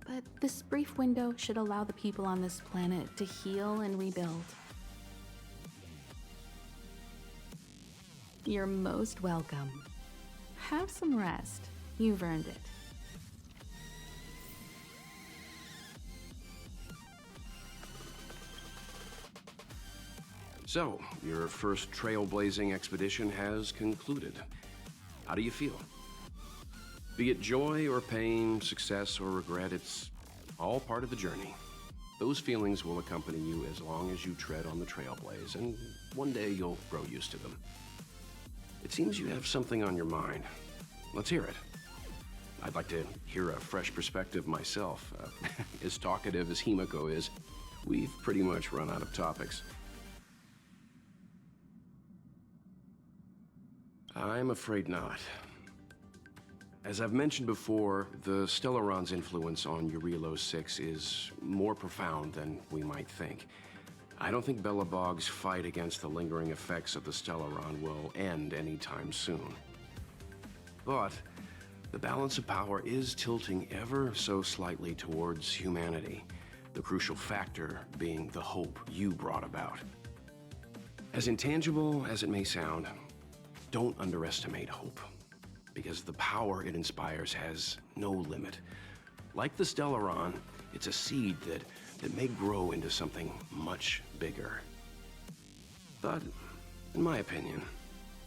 But this brief window should allow the people on this planet to heal and rebuild. You're most welcome. Have some rest. You've earned it. So, your first trailblazing expedition has concluded. How do you feel? Be it joy or pain, success or regret, it's all part of the journey. Those feelings will accompany you as long as you tread on the trailblaze, and one day you'll grow used to them. It seems you have something on your mind. Let's hear it. I'd like to hear a fresh perspective myself. As talkative as Himiko is, we've pretty much run out of topics. I'm afraid not. As I've mentioned before, the Stellaron's influence on Eurilo 6 is more profound than we might think. I don't think Belobog's fight against the lingering effects of the Stellaron will end anytime soon. But the balance of power is tilting ever so slightly towards humanity, the crucial factor being the hope you brought about. As intangible as it may sound, don't underestimate hope, because the power it inspires has no limit. Like the Stellaron, it's a seed that may grow into something much bigger. But, in my opinion,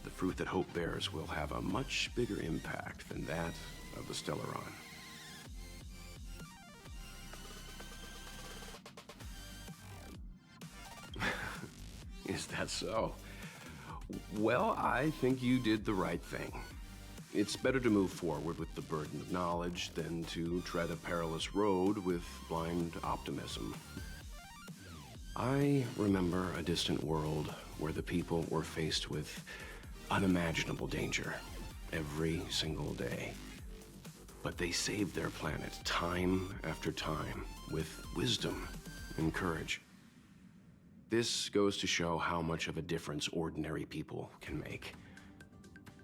the fruit that hope bears will have a much bigger impact than that of the Stellaron. Is that so? Well, I think you did the right thing. It's better to move forward with the burden of knowledge than to tread a perilous road with blind optimism. I remember a distant world where the people were faced with unimaginable danger every single day. But they saved their planet time after time with wisdom and courage. This goes to show how much of a difference ordinary people can make.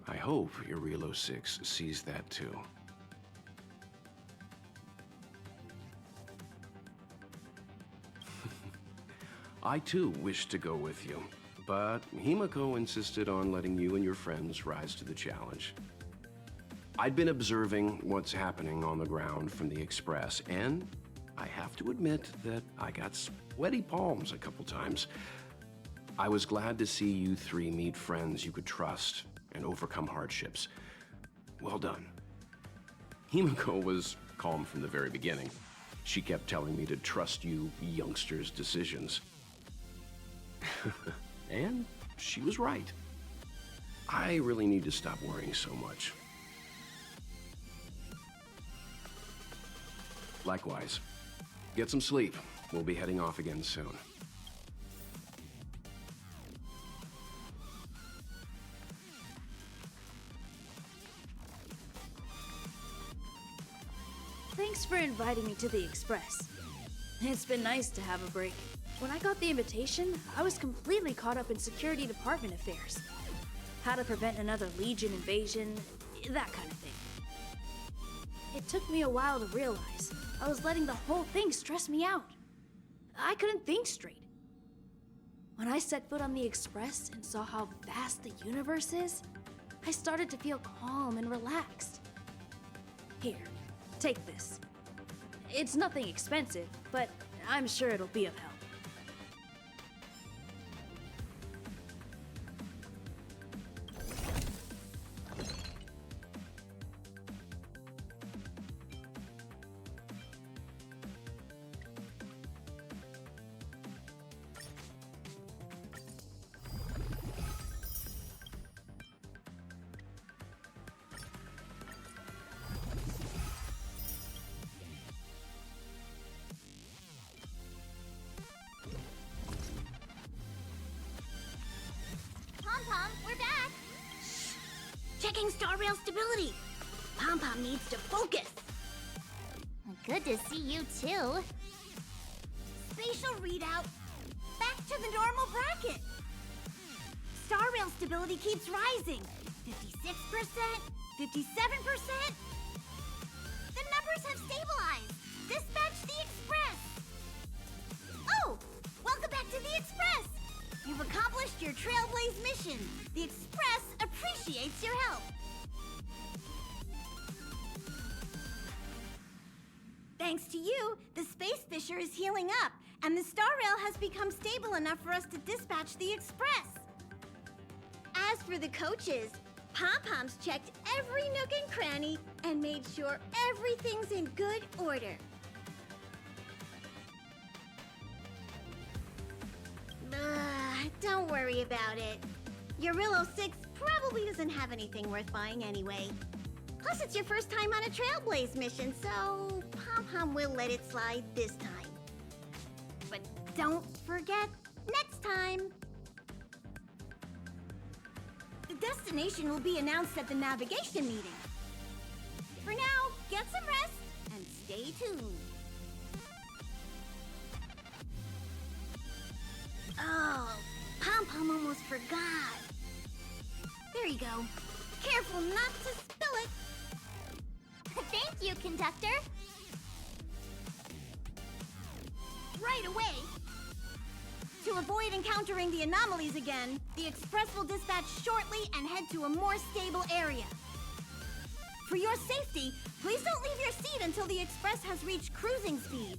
I hope Eurilo 6 sees that too. I too wished to go with you, but Himiko insisted on letting you and your friends rise to the challenge. I'd been observing what's happening on the ground from the Express, and I have to admit that I got sweaty palms a couple times. I was glad to see you three meet friends you could trust and overcome hardships. Well done. Himiko was calm from the very beginning. She kept telling me to trust you youngsters' decisions. And she was right. I really need to stop worrying so much. Likewise. Get some sleep. We'll be heading off again soon. Thanks for inviting me to the Express. It's been nice to have a break. When I got the invitation, I was completely caught up in security department affairs. How to prevent another Legion invasion, that kind of thing. It took me a while to realize I was letting the whole thing stress me out. I couldn't think straight. When I set foot on the Express and saw how vast the universe is, I started to feel calm and relaxed. Here, take this. It's nothing expensive, but I'm sure it'll be of help. Pom-Pom, we're back! Checking star rail stability. Pom-Pom needs to focus. Good to see you too. Spatial readout. Back to the normal bracket. Star rail stability keeps rising. 56%, 57%. The numbers have stabilized. Dispatch the Express. Oh, welcome back to the Express. You've accomplished your Trailblaze mission. The Express appreciates your help. Thanks to you, the Space Fisher is healing up, and the Star Rail has become stable enough for us to dispatch the Express. As for the coaches, Pom-Pom's checked every nook and cranny and made sure everything's in good order. Don't worry about it. Your Rillo 6 probably doesn't have anything worth buying anyway. Plus, it's your first time on a Trailblaze mission, so Pom-Pom will let it slide this time. But don't forget, next time! The destination will be announced at the navigation meeting. For now, get some rest and stay tuned. Oh, Pom-Pom almost forgot. There you go. Careful not to spill it. Thank you, conductor. Right away. To avoid encountering the anomalies again, the Express will dispatch shortly and head to a more stable area. For your safety, please don't leave your seat until the Express has reached cruising speed.